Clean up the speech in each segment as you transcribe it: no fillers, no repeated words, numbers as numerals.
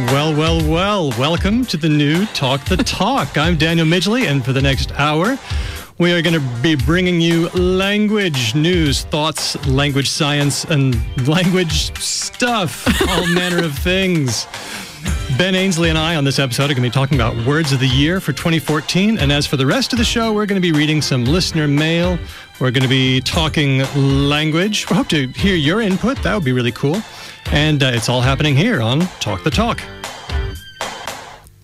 Well, welcome to the new Talk the Talk. I'm Daniel Midgley, and for the next hour, we are going to be bringing you language news, thoughts, language science, and language stuff, all manner of things. Ben Ainsley and I on this episode are going to be talking about words of the year for 2014. And as for the rest of the show, we're going to be reading some listener mail. We're going to be talking language. We hope to hear your input. That would be really cool. And it's all happening here on Talk the Talk.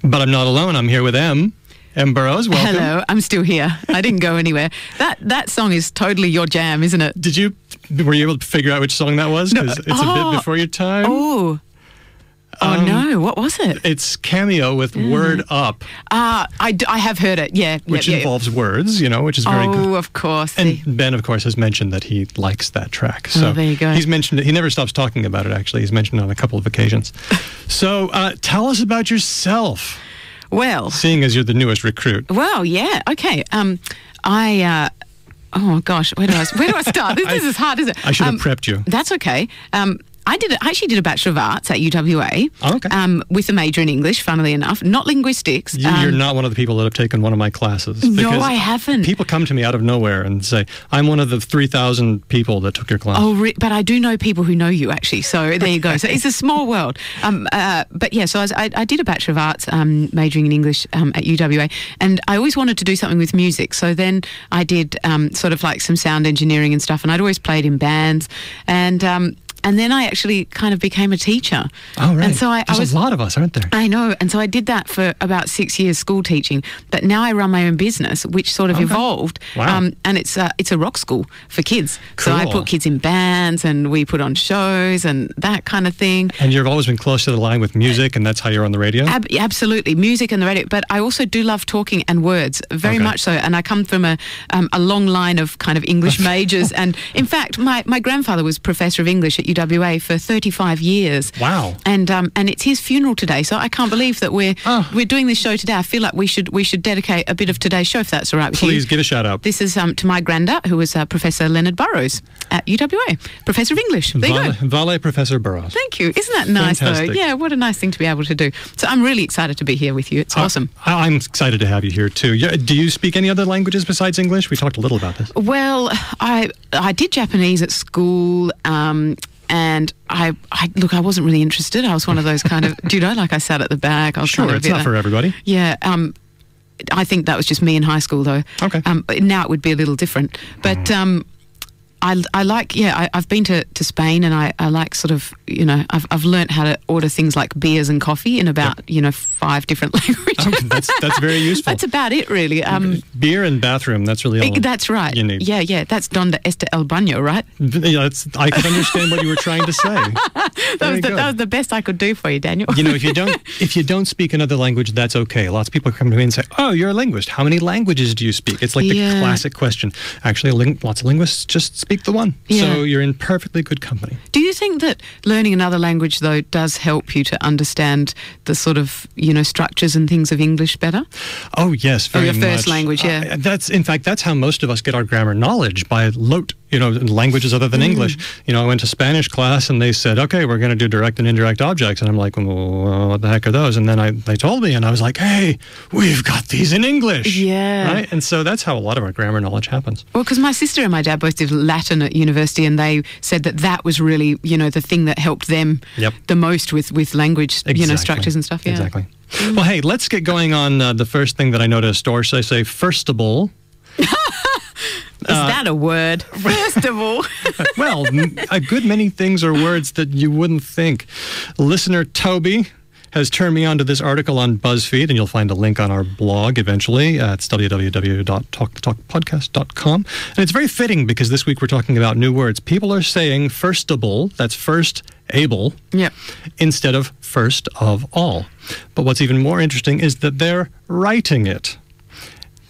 But I'm not alone. I'm here with M Burrows. Welcome. Hello, I'm still here. I didn't go anywhere. That song is totally your jam, isn't it? Were you able to figure out which song that was? Because it's a bit before your time. Oh no, what was it? It's Cameo with Word Up. I have heard it, yeah. Which involves words, which is very good. Oh, of course. And Ben, of course, has mentioned that he likes that track. So there you go. He's mentioned it. He never stops talking about it, actually. He's mentioned it on a couple of occasions. So tell us about yourself. Well, seeing as you're the newest recruit. Well, yeah, okay. Oh gosh, where do I start? This is hard, isn't it? I should have prepped you. That's okay. I actually did a Bachelor of Arts at UWA with a major in English, funnily enough, not linguistics. You're not one of the people that have taken one of my classes. No, I haven't. People come to me out of nowhere and say, I'm one of the 3,000 people that took your class. Oh, but I do know people who know you, actually, so there you go. So it's a small world. But yeah, so I did a Bachelor of Arts majoring in English at UWA, and I always wanted to do something with music. So then I did sort of like some sound engineering and stuff, and I'd always played in bands, and then I actually kind of became a teacher. Oh, right. And so There's a lot of us, aren't there? I know. And so I did that for about 6 years, school teaching. But now I run my own business, which sort of evolved. Wow. And it's a rock school for kids. Cool. So I put kids in bands, and we put on shows and that kind of thing. And you've always been close to the line with music, and that's how you're on the radio? Absolutely. Music and the radio. But I also do love talking and words, very much so. And I come from a long line of kind of English majors. And in fact, my grandfather was professor of English at UWA for 35 years. Wow. And it's his funeral today, so I can't believe that we're doing this show today. I feel like we should dedicate a bit of today's show, if that's all right with you. Please give a shout out. This is to my granddad, who was Professor Leonard Burrows at UWA, Professor of English. There you go. Valet Professor Burrows. Thank you. Isn't that nice, Fantastic. though? Yeah, what a nice thing to be able to do. So I'm really excited to be here with you. It's awesome. I'm excited to have you here, too. Do you speak any other languages besides English? We talked a little about this. Well, I did Japanese at school, and I wasn't really interested. I was one of those kind of, like I sat at the back. I was sure, kind of it's not for everybody. Yeah. I think that was just me in high school, though. Okay. But now it would be a little different. But I like, I've been to Spain, and I like sort of, I've learnt how to order things like beers and coffee in about, 5 different languages. Okay, that's very useful. That's about it, really. Beer and bathroom, that's really all that's right. You need. Yeah, that's Donde Este El Baño, right? Yeah, I could understand what you were trying to say. That was the best I could do for you, Daniel. If you don't speak another language, that's okay. Lots of people come to me and say, oh, you're a linguist. How many languages do you speak? It's like the classic question. Actually, lots of linguists just speak the one. Yeah. So you're in perfectly good company. Do you think that learning another language, though, does help you to understand the sort of, structures and things of English better? Oh, yes, very much. Or your first language, yeah. That's how most of us get our grammar knowledge, by rote, languages other than English. I went to Spanish class, and they said, okay, we're going to do direct and indirect objects. And I'm like, well, what the heck are those? And then they told me, and I was like, hey, we've got these in English. Yeah. Right? And so that's how a lot of our grammar knowledge happens. Well, because my sister and my dad both did Latin at university, and they said that was really, the thing that helped them the most with language, structures and stuff. Yeah. Exactly. Well, hey, let's get going on the first thing that I noticed, or should I say, firstable. Is that a word? First of all. Well, a good many things are words that you wouldn't think. Listener Toby has turned me on to this article on BuzzFeed, and you'll find a link on our blog eventually. It's www.talkthetalkpodcast.com. And it's very fitting, because this week we're talking about new words. People are saying firstable, that's first able, instead of first of all. But what's even more interesting is that they're writing it.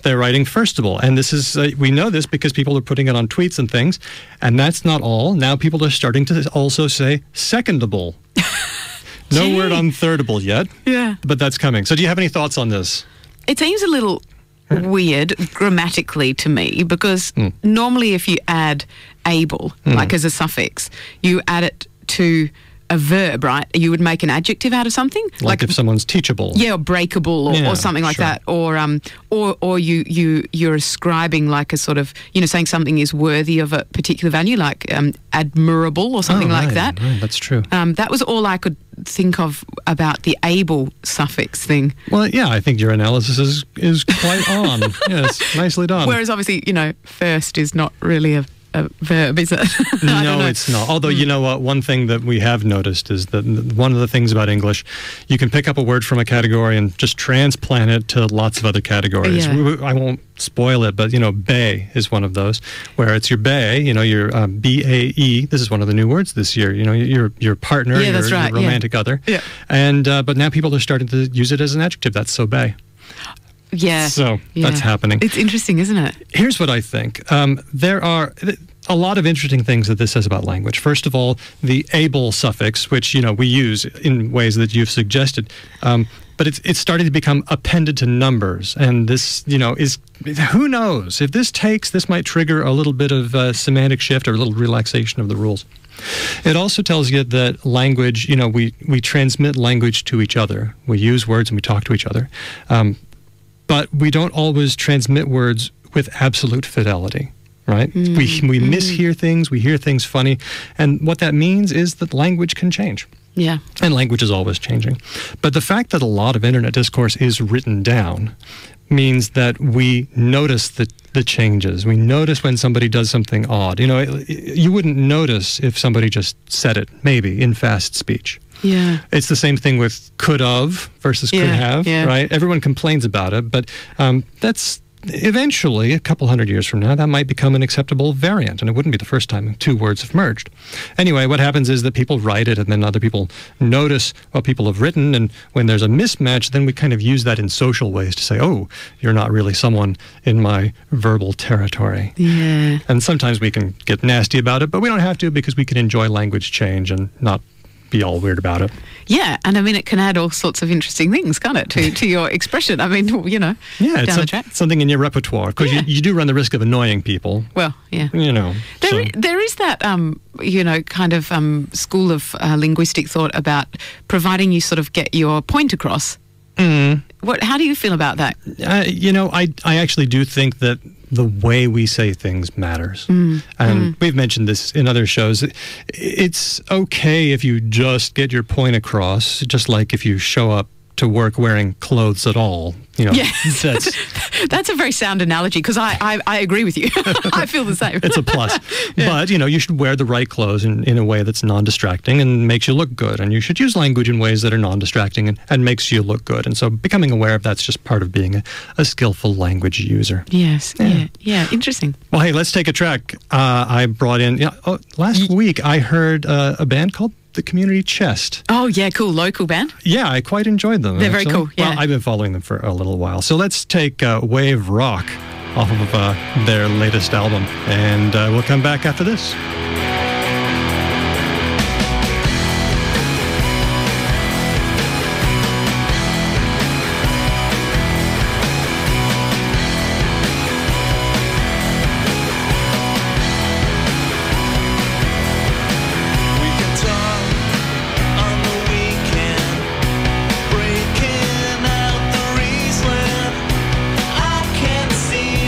They're writing firstable. And this is, we know this because people are putting it on tweets and things. And that's not all. Now people are starting to also say secondable. No word on thirdable yet. Yeah. But that's coming. So do you have any thoughts on this? It seems a little weird grammatically to me, because normally if you add able, like as a suffix, you add it to a verb, right? You would make an adjective out of something, Like if someone's teachable. yeah, or breakable, or something like that, or you're ascribing like a sort of, saying something is worthy of a particular value, like admirable or something like that. Right, that's true. That was all I could think of about the able suffix thing. Well, yeah, I think your analysis is quite on. Yes, nicely done. Whereas obviously, first is not really a verb, is it? No, it's not. Although, you know what, one thing that we have noticed is that one of the things about English, you can pick up a word from a category and just transplant it to lots of other categories. Yeah. I won't spoil it, but, bae is one of those, where it's your bae, your B-A-E. This is one of the new words this year. Your partner, that's right, your romantic other. Yeah. And but now people are starting to use it as an adjective. That's so bae. Yeah. So that's happening. It's interesting, isn't it? Here's what I think. There are a lot of interesting things that this says about language. First of all, the able suffix, which, we use in ways that you've suggested. But it's starting to become appended to numbers. And this, is, who knows? If this might trigger a little bit of semantic shift or a little relaxation of the rules. It also tells you that language, we transmit language to each other. We use words and we talk to each other. But we don't always transmit words with absolute fidelity, right? We mishear things, we hear things funny, and what that means is that language can change. Yeah. And language is always changing. But the fact that a lot of internet discourse is written down means that we notice the changes. We notice when somebody does something odd. You wouldn't notice if somebody just said it, maybe, in fast speech. Yeah. It's the same thing with could have versus could have, right? Everyone complains about it, but that's eventually, a couple hundred years from now, that might become an acceptable variant, and it wouldn't be the first time two words have merged. Anyway, what happens is that people write it, and then other people notice what people have written, and when there's a mismatch, then we kind of use that in social ways to say, oh, you're not really someone in my verbal territory. Yeah. And sometimes we can get nasty about it, but we don't have to, because we can enjoy language change and not be all weird about it. Yeah, and I mean, it can add all sorts of interesting things, can't it, to your expression? I mean, yeah, down it's the track. Something in your repertoire, because you do run the risk of annoying people. Well, yeah. There is that, kind of school of linguistic thought about providing you sort of get your point across. How do you feel about that? I actually do think that the way we say things matters. And we've mentioned this in other shows. It's okay if you just get your point across, just like if you show up to work wearing clothes at all. That's a very sound analogy, because I agree with you. I feel the same. It's a plus. Yeah. But, you should wear the right clothes in a way that's non-distracting and makes you look good. And you should use language in ways that are non-distracting and makes you look good. And so becoming aware of that's just part of being a skillful language user. Yes. Yeah. Interesting. Well, hey, let's take a track. I brought in, last week I heard a band called The Community Chest. Oh, yeah, cool. Local band. Yeah, I quite enjoyed them. They're very cool, yeah. Well, I've been following them for a little while. So let's take Wave Rock off of their latest album, and we'll come back after this.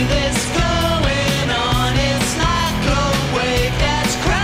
This going on, it's like a wave that's crashing.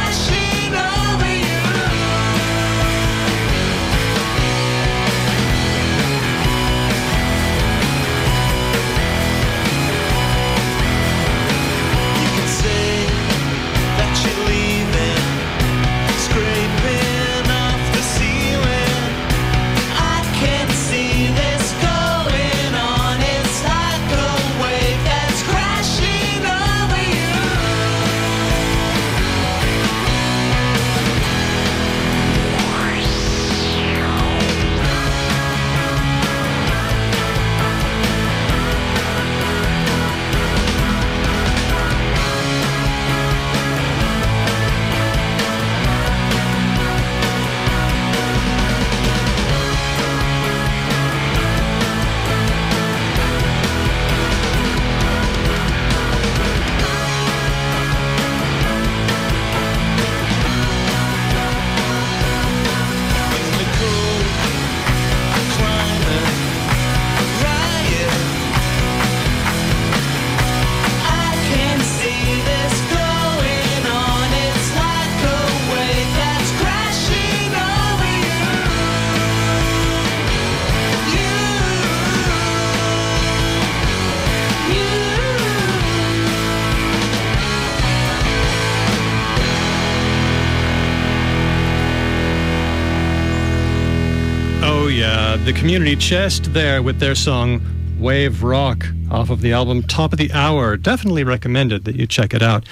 Oh, yeah. The Community Chest there with their song Wave Rock off of the album Top of the Hour. Definitely recommended that you check it out.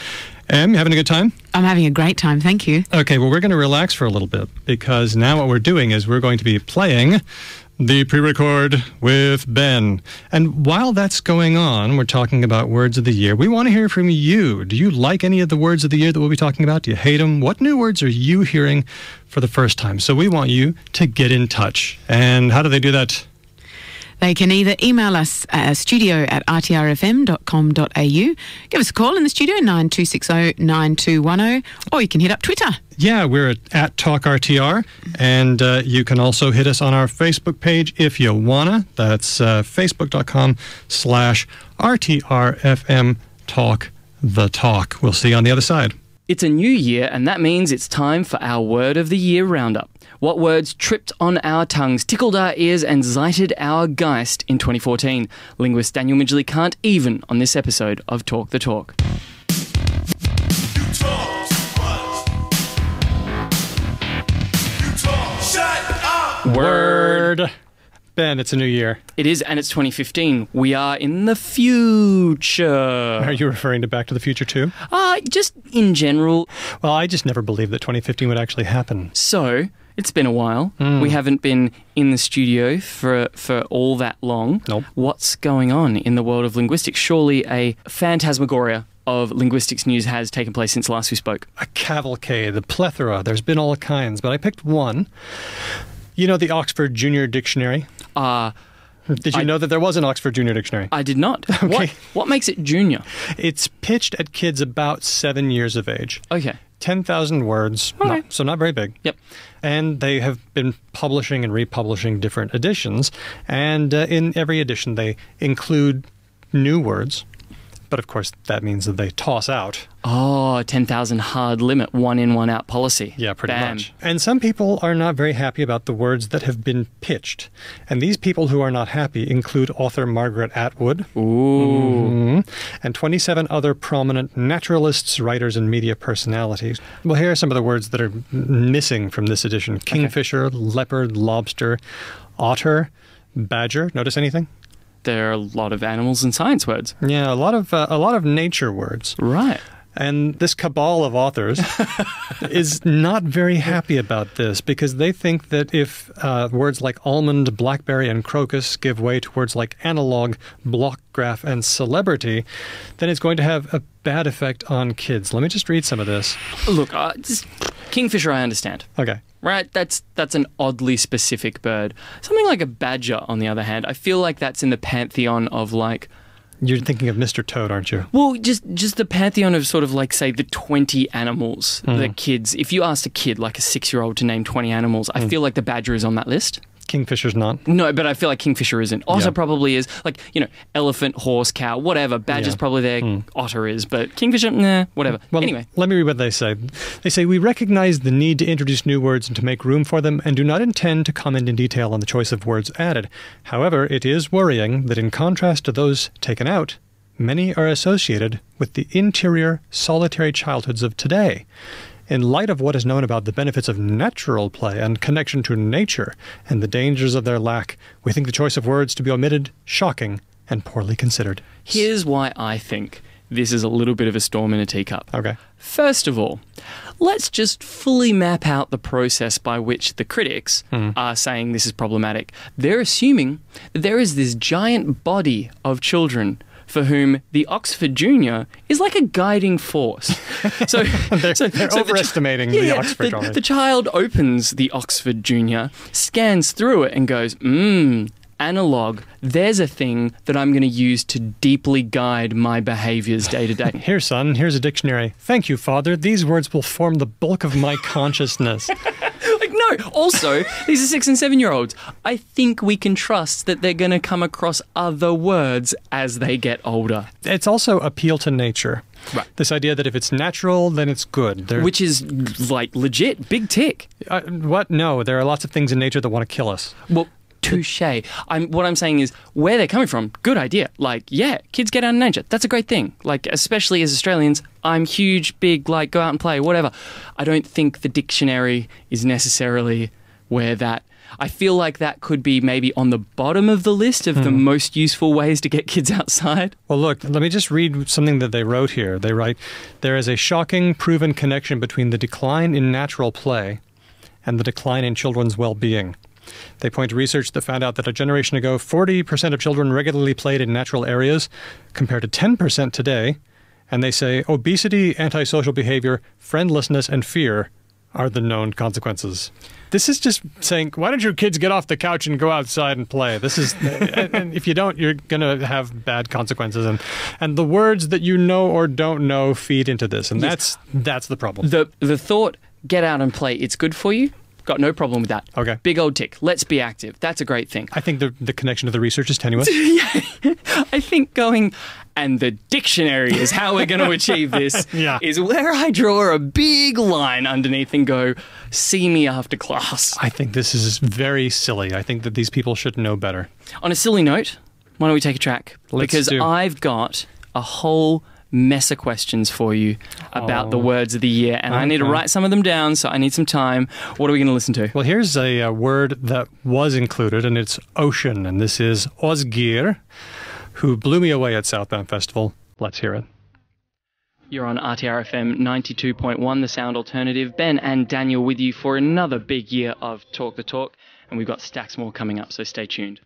Em, you having a good time? I'm having a great time, thank you. Okay, well, we're going to relax for a little bit because now what we're doing is we're going to be playing the pre-record with Ben. And while that's going on, we're talking about words of the year. We want to hear from you. Do you like any of the words of the year that we'll be talking about? Do you hate them? What new words are you hearing for the first time? So we want you to get in touch. And how do they do that? They can either email us at studio@rtrfm.com.au, give us a call in the studio, 9260-9210, or you can hit up Twitter. Yeah, we're at TalkRTR, and you can also hit us on our Facebook page if you wanna. That's facebook.com/RTRFM Talk the Talk. We'll see you on the other side. It's a new year, and that means it's time for our Word of the Year Roundup. What words tripped on our tongues, tickled our ears, and zeited our geist in 2014? Linguist Daniel Midgley can't even on this episode of Talk the Talk. Word. Ben, it's a new year. It is, and it's 2015. We are in the future. Are you referring to Back to the Future too? Just in general. Well, I just never believed that 2015 would actually happen. So, it's been a while. We haven't been in the studio for all that long. Nope. What's going on in the world of linguistics? Surely a phantasmagoria of linguistics news has taken place since last we spoke. A cavalcade, a plethora. There's been all kinds, but I picked one. You know the Oxford Junior Dictionary? Did you know that there was an Oxford Junior Dictionary? I did not. Okay. What makes it junior? It's pitched at kids about 7 years of age. Okay. 10,000 words, Okay. so not very big. Yep. And they have been publishing and republishing different editions, and in every edition they include new words. But of course, that means that they toss out. Oh, 10,000 hard limit, one in, one out policy. Yeah, pretty Bam. much. And some people are not very happy about the words that have been pitched. And these people who are not happy include author Margaret Atwood. Ooh. And 27 other prominent naturalists, writers, and media personalities. Well, here are some of the words that are missing from this edition. Kingfisher, leopard, lobster, otter, badger. Notice anything? There are a lot of animals and science words. Yeah, a lot of nature words. Right. And this cabal of authors is not very happy about this because they think that if words like almond, blackberry, and crocus give way to words like analog, block graph, and celebrity, then it's going to have a bad effect on kids. Let me just read some of this. Look, kingfisher I understand. Okay. Right, that's an oddly specific bird. Something like a badger, on the other hand, I feel like that's in the pantheon of like... You're thinking of Mr. Toad, aren't you? Well, just the pantheon of sort of like, say, the 20 animals that kids... If you asked a kid, like a 6-year-old, to name 20 animals, I feel like the badger is on that list. Kingfisher's not. No, but I feel like kingfisher isn't. Also Yeah. probably is. Like, you know, elephant, horse, cow, whatever. Badger's Yeah. probably there. Otter is. But kingfisher, nah, whatever. Well, Anyway. let me read what they say. They say, we recognize the need to introduce new words and to make room for them and do not intend to comment in detail on the choice of words added. However, it is worrying that in contrast to those taken out, many are associated with the interior, solitary childhoods of today. In light of what is known about the benefits of natural play and connection to nature and the dangers of their lack, we think the choice of words to be omitted shocking and poorly considered. Here's why I think this is a little bit of a storm in a teacup. Okay. First of all, let's just fully map out the process by which the critics are saying this is problematic. They're assuming that there is this giant body of children for whom the Oxford Junior is like a guiding force. So they're overestimating the Oxford Junior. The child opens the Oxford Junior, scans through it and goes, analog, there's a thing that I'm going to use to deeply guide my behaviors day to day. Here, son, here's a dictionary. Thank you, Father. These words will form the bulk of my consciousness. Like, no. Also, these are 6 and 7-year-olds. I think we can trust that they're going to come across other words as they get older. It's also appeal to nature. Right. This idea that if it's natural, then it's good. Which is, like, legit. Big tick. What? No, there are lots of things in nature that want to kill us. Well, touche. What I'm saying is, where they're coming from, good idea. Like, yeah, kids get out in nature. That's a great thing. Like, especially as Australians, I'm huge, big, like, go out and play, whatever. I don't think the dictionary is necessarily where that I feel like that could be maybe on the bottom of the list of the most useful ways to get kids outside. Well, look, let me just read something that they wrote here. They write, there is a shocking proven connection between the decline in natural play and the decline in children's well-being. They point to research that found out that a generation ago, 40% of children regularly played in natural areas compared to 10% today. And they say obesity, antisocial behavior, friendlessness, and fear are the known consequences. This is just saying, why don't your kids get off the couch and go outside and play? This is, and if you don't, you're going to have bad consequences. And the words that you know or don't know feed into this. And that's the problem. The thought, get out and play, it's good for you. Got no problem with that. Okay. Big old tick. Let's be active. That's a great thing. I think the connection to the research is tenuous. I think going, and the dictionary is how we're going to achieve this, is where I draw a big line underneath and go, see me after class. I think this is very silly. I think that these people should know better. On a silly note, why don't we take a track? Because I've got a whole mess of questions for you about the words of the year, and I need to write some of them down, so I need some time. What are we going to listen to? Well, here's a word that was included, and it's ocean, and this is Ozgir, who blew me away at Southbound Festival. Let's hear it. You're on RTR-FM 92.1, The Sound Alternative. Ben and Daniel with you for another big year of Talk the Talk, and we've got stacks more coming up, so stay tuned.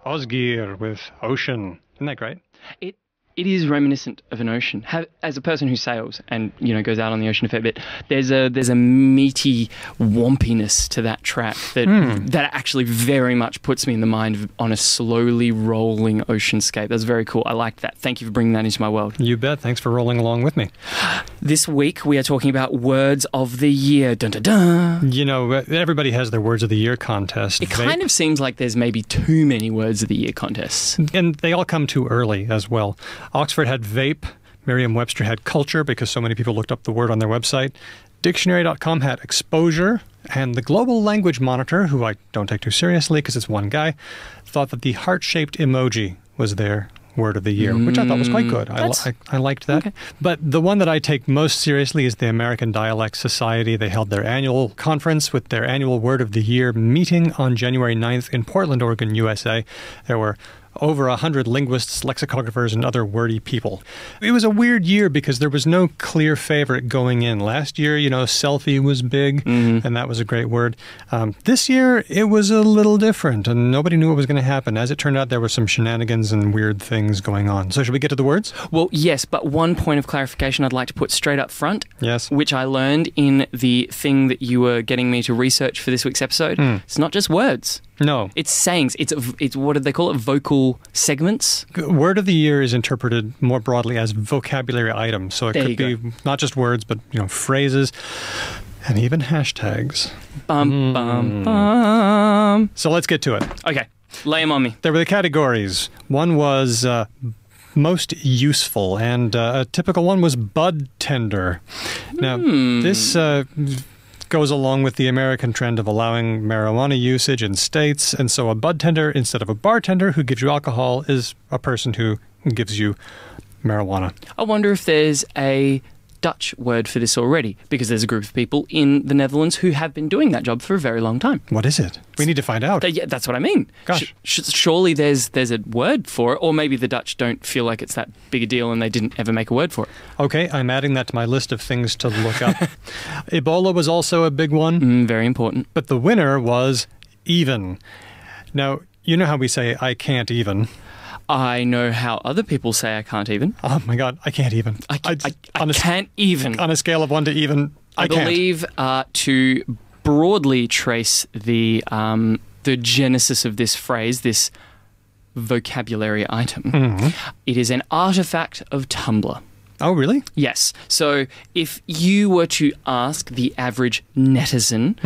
Ozgir with ocean. Isn't that great? It it is reminiscent of an ocean. As a person who sails and goes out on the ocean a fair bit, there's a meaty wompiness to that track that actually very much puts me in the mind on a slowly rolling oceanscape. That's very cool. I liked that. Thank you for bringing that into my world. You bet. Thanks for rolling along with me. This week we are talking about words of the year. Dun, dun, dun. Everybody has their words of the year contest. It kind of seems like there's maybe too many words of the year contests. And they all come too early as well. Oxford had vape. Merriam-Webster had culture because so many people looked up the word on their website. Dictionary.com had exposure. And the Global Language Monitor, who I don't take too seriously because it's one guy, thought that the heart-shaped emoji was their word of the year, which I thought was quite good. I liked that. Okay. But the one that I take most seriously is the American Dialect Society. They held their annual conference with their annual word of the year meeting on January 9th in Portland, Oregon, USA. There were over 100 linguists, lexicographers, and other wordy people. It was a weird year because there was no clear favorite going in. Last year, selfie was big, and that was a great word. This year, it was a little different, and nobody knew what was going to happen. As it turned out, there were some shenanigans and weird things going on. So should we get to the words? Well, yes, but one point of clarification I'd like to put straight up front, yes, which I learned in the thing that you were getting me to research for this week's episode. It's not just words. No. It's sayings. It's what did they call it? Vocal segments? Word of the year is interpreted more broadly as vocabulary items. So it could be not just words, but phrases and even hashtags. Bum, bum, bum. So let's get to it. Okay. Lay them on me. There were the categories. One was most useful, and a typical one was bud tender. Now, this goes along with the American trend of allowing marijuana usage in states, and so a bud tender instead of a bartender who gives you alcohol is a person who gives you marijuana. I wonder if there's a Dutch word for this already, because there's a group of people in the Netherlands who have been doing that job for a very long time. What is it? We need to find out. Yeah, that's what I mean. Gosh. Surely there's a word for it, or maybe the Dutch don't feel like it's that big a deal and they didn't ever make a word for it. Okay, I'm adding that to my list of things to look up. Ebola was also a big one. Very important. But the winner was even. Now, you know how we say, I can't even. I know how other people say I can't even. Oh my God, I can't even. I can't even. On a scale of 1 to even, I can't. believe to broadly trace the genesis of this phrase, this vocabulary item, it is an artifact of Tumblr. Oh, really? Yes. So if you were to ask the average netizen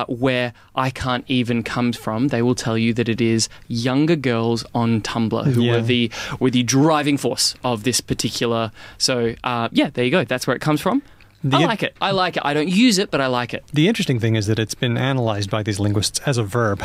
where I can't even comes from, they will tell you that it is younger girls on Tumblr who were the driving force of this particular. So there you go. That's where it comes from. I like it. I don't use it, but I like it. The interesting thing is that it's been analyzed by these linguists as a verb,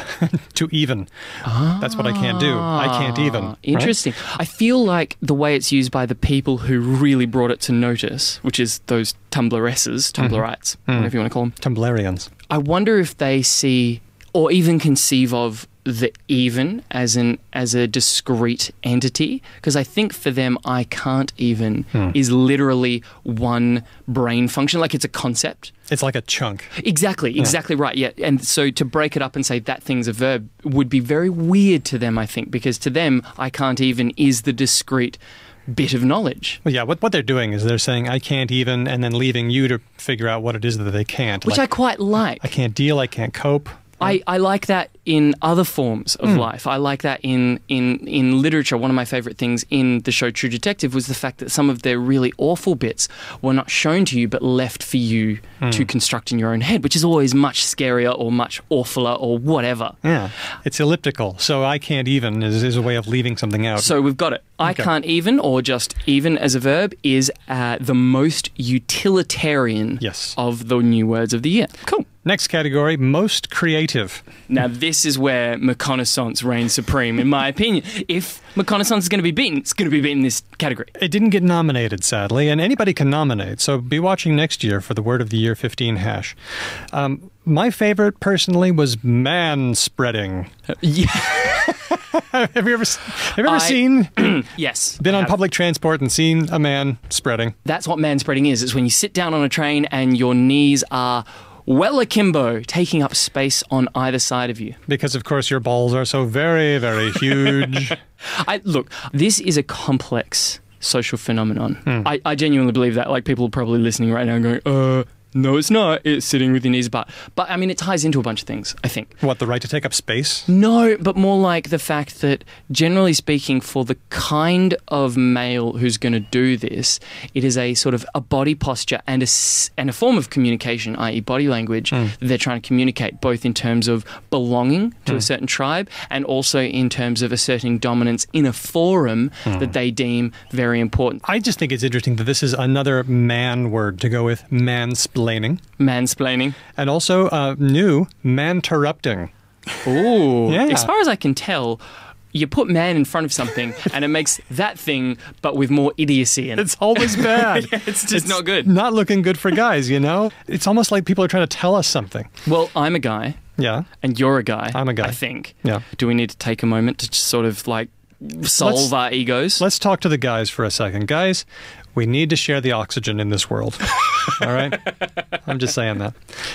to even. That's what I can't do. I can't even. Interesting. Right? I feel like the way it's used by the people who really brought it to notice, which is those Tumblresses, Tumblrites, whatever you want to call them. Tumblerians. I wonder if they see or even conceive of the even as a discrete entity, because I think for them I can't even is literally one brain function, like it's a concept. It's like a chunk. Exactly right. Yeah, and so to break it up and say that thing's a verb would be very weird to them, I think, because to them I can't even is the discrete bit of knowledge. Well, yeah, what they're doing is they're saying I can't even, and then leaving you to figure out what it is that they can't. Which I quite like. I can't deal, I can't cope. I like that in other forms of life. I like that in literature. One of my favourite things in the show True Detective was the fact that some of their really awful bits were not shown to you but left for you to construct in your own head, which is always much scarier or much awfuler or whatever. Yeah, it's elliptical. So I can't even is a way of leaving something out. So we've got it. I can't even, or just even as a verb, is the most utilitarian of the new words of the year. Cool. Next category, most creative. Now, this is where McConaissance reigns supreme, in my opinion. If McConaissance is going to be beaten, it's going to be beaten in this category. It didn't get nominated, sadly, and anybody can nominate, so be watching next year for the Word of the Year 15 hash. My favorite, personally, was man-spreading. Yeah. Have you ever seen? Yes. Been on public transport and seen a man spreading? That's what man-spreading is. It's when you sit down on a train and your knees are well akimbo, taking up space on either side of you. Because, of course, your balls are so very, very huge. Look, this is a complex social phenomenon. I genuinely believe that. Like, people are probably listening right now and going, no, it's not. It's sitting with your knees apart. But, I mean, it ties into a bunch of things, I think. What, the right to take up space? No, but more like the fact that, generally speaking, for the kind of male who's going to do this, it is a sort of a body posture and a form of communication, i.e. body language, that they're trying to communicate, both in terms of belonging to a certain tribe and also in terms of asserting dominance in a forum that they deem very important. I just think it's interesting that this is another man word to go with mansplaining. Mansplaining. And also new man-terrupting. Ooh. Yeah. As far as I can tell, you put man in front of something and it makes that thing, but with more idiocy in it. It's always bad. It's not good. Not looking good for guys, you know? It's almost like people are trying to tell us something. Well, I'm a guy. Yeah. And you're a guy. I'm a guy. I think. Yeah. Do we need to take a moment to just sort of like solve our egos? Let's talk to the guys for a second. Guys, we need to share the oxygen in this world. All right? I'm just saying that.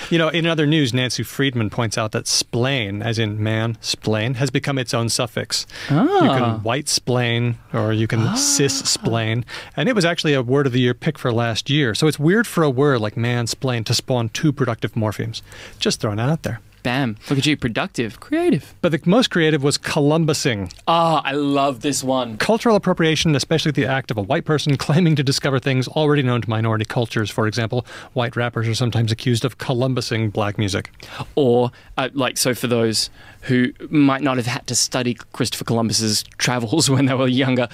You know, in other news, Nancy Friedman points out that splain, as in man, splain, has become its own suffix. You can white splain or you can cis splain. And it was actually a word of the year pick for last year. So it's weird for a word like man splain to spawn two productive morphemes. Just throwing it out there. Bam. Look at you. Productive. Creative. But the most creative was Columbusing. I love this one. Cultural appropriation, especially the act of a white person claiming to discover things already known to minority cultures. For example, white rappers are sometimes accused of Columbusing black music. Or, so for those who might not have had to study Christopher Columbus's travels when they were younger,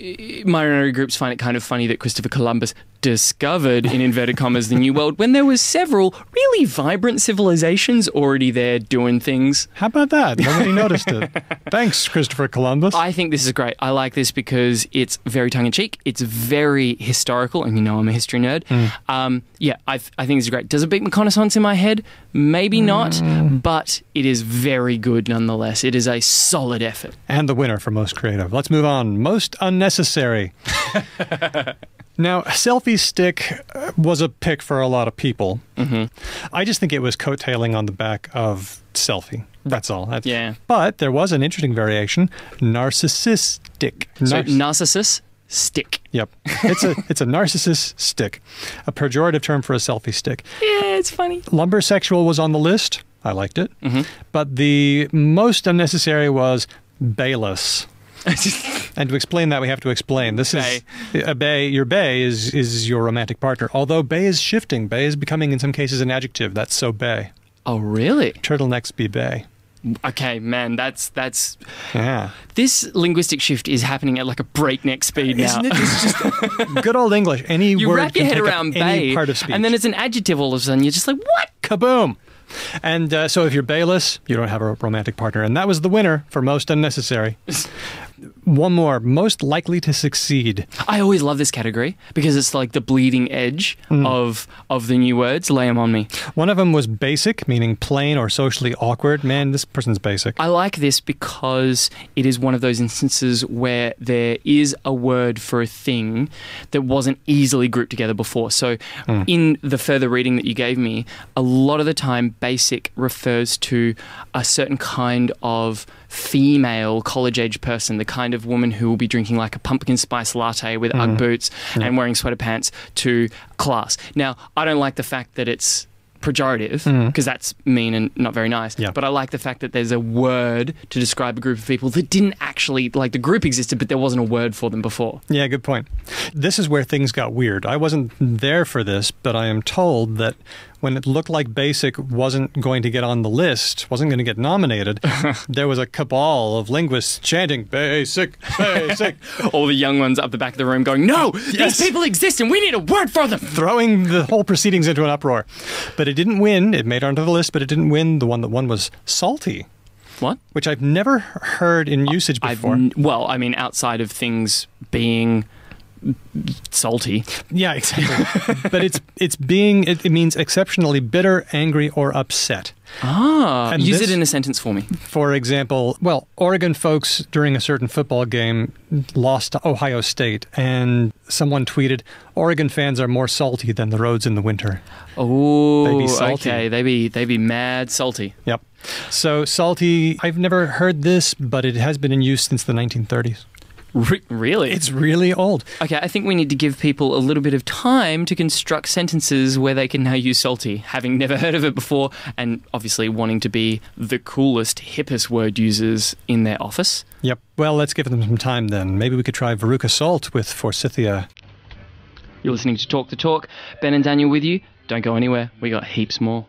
minority groups find it kind of funny that Christopher Columbus discovered, in inverted commas, the New World when there was several really vibrant civilizations already there doing things. How about that? Nobody noticed it. Thanks, Christopher Columbus. I think this is great. I like this because it's very tongue-in-cheek. It's very historical, and you know I'm a history nerd. I think this is great. Does it beat reconnaissance in my head? Maybe not, but it is very good nonetheless. It is a solid effort. And the winner for most creative. Let's move on. Most unnecessary. Now, selfie stick was a pick for a lot of people. I just think it was coattailing on the back of selfie. That's all. Yeah. But there was an interesting variation, narcissistic. So narcissus stick. Yep. It's a narcissist stick, a pejorative term for a selfie stick. Yeah, it's funny. Lumbersexual was on the list. I liked it. But the most unnecessary was bayless. And to explain that, we have to explain. This is a bae. Your bae is your romantic partner. Although bae is shifting. Bae is becoming, in some cases, an adjective. That's so bae. Oh, really? Turtlenecks be bae. Okay, man, that's yeah. This linguistic shift is happening at like a breakneck speed now. Isn't it? It's just good old English. Any you word wrap your can head take around up any bae, part of speech. and then it's an adjective all of a sudden. You're just like, what? Kaboom! And so if you're bayless, you don't have a romantic partner. And that was the winner for most unnecessary. One more, most likely to succeed. I always love this category because it's like the bleeding edge of the new words. Lay them on me. One of them was basic, meaning plain or socially awkward. Man, this person's basic. I like this because it is one of those instances where there is a word for a thing that wasn't easily grouped together before. So in the further reading that you gave me, a lot of the time basic refers to a certain kind of female college-age person, the kind of woman who will be drinking like a pumpkin spice latte with Ugg boots and wearing sweater pants to class. Now, I don't like the fact that it's pejorative because that's mean and not very nice. Yeah. But I like the fact that there's a word to describe a group of people that didn't actually, like the group existed, but there wasn't a word for them before. Yeah, good point. This is where things got weird. I wasn't there for this, but I am told that when it looked like basic wasn't going to get on the list, wasn't going to get nominated, there was a cabal of linguists chanting, basic, basic. All the young ones up the back of the room going, no, Yes. these people exist and we need a word for them. Throwing the whole proceedings into an uproar. But it didn't win. It made it onto the list, but it didn't win. The one that won was salty. What? Which I've never heard in usage before. Well, I mean, outside of things being salty. Yeah, exactly. But it means exceptionally bitter, angry, or upset. And use it in a sentence for me. For example, well, Oregon folks during a certain football game lost to Ohio State, and someone tweeted, Oregon fans are more salty than the roads in the winter. Oh, They be salty. okay. They be mad salty. Yep. So salty, I've never heard this, but it has been in use since the 1930s. Really? It's really old. Okay, I think we need to give people a little bit of time to construct sentences where they can now use salty, having never heard of it before, and obviously wanting to be the coolest, hippest word users in their office. Yep. Well, let's give them some time then. Maybe we could try Veruca Salt with Forsythia. You're listening to Talk the Talk. Ben and Daniel with you. Don't go anywhere. We got heaps more.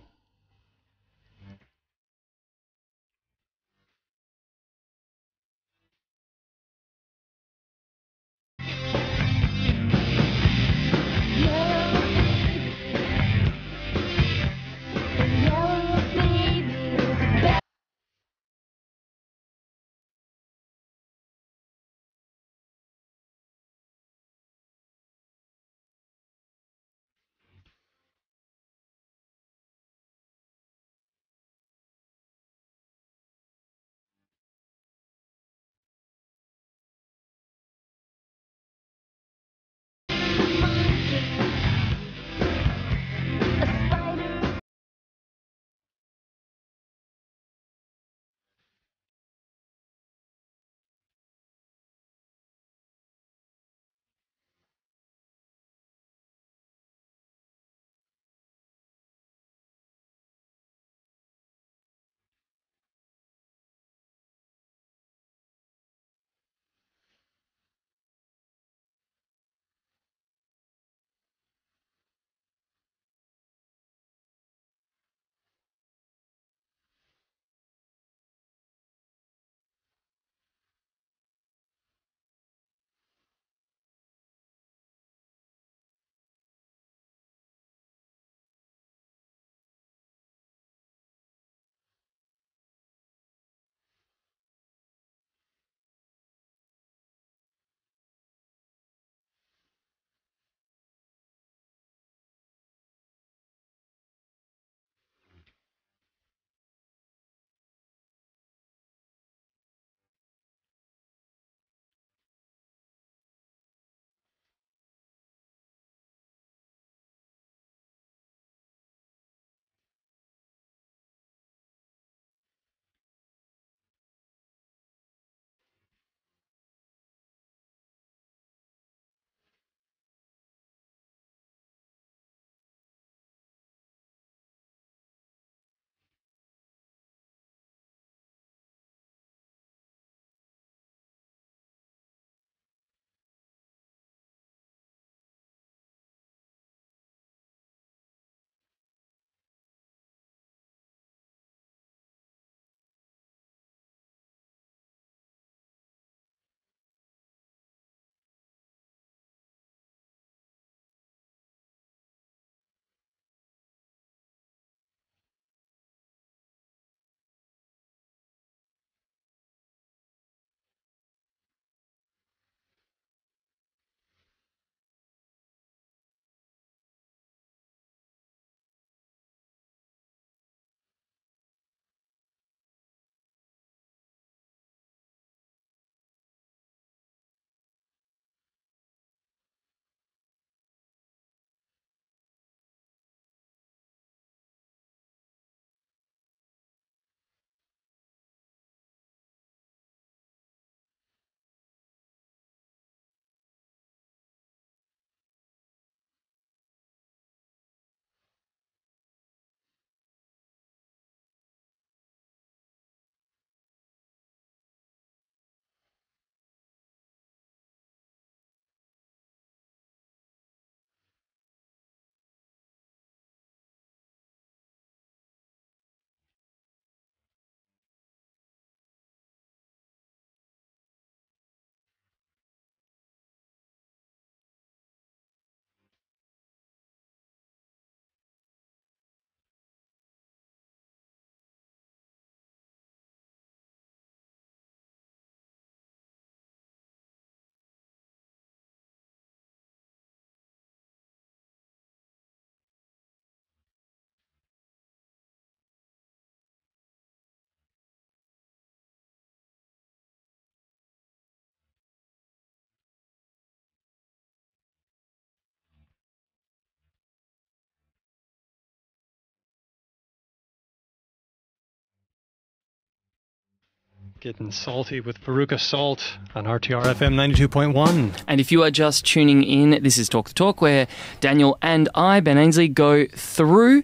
Getting salty with Veruca Salt on RTR FM 92.1. And if you are just tuning in, this is Talk the Talk, where Daniel and I, Ben Ainsley, go through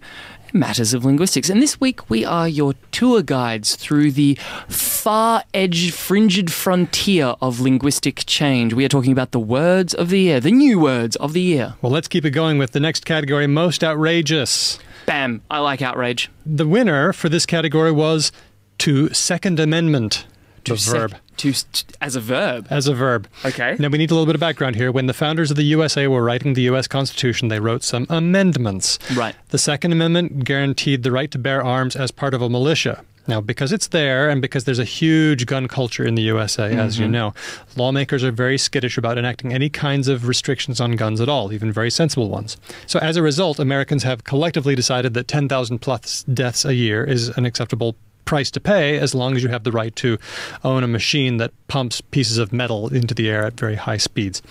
matters of linguistics. And this week we are your tour guides through the far-edged, fringed frontier of linguistic change. We are talking about the words of the year, the new words of the year. Well, let's keep it going with the next category, most outrageous. Bam, I like outrage. The winner for this category was to Second Amendment. The verb. As a verb? As a verb. Okay. Now, we need a little bit of background here. When the founders of the USA were writing the U.S. Constitution, they wrote some amendments. Right. The Second Amendment guaranteed the right to bear arms as part of a militia. Now, because it's there and because there's a huge gun culture in the USA, as you know, lawmakers are very skittish about enacting any kinds of restrictions on guns at all, even very sensible ones. So as a result, Americans have collectively decided that 10,000 plus deaths a year is an acceptable price to pay as long as you have the right to own a machine that pumps pieces of metal into the air at very high speeds.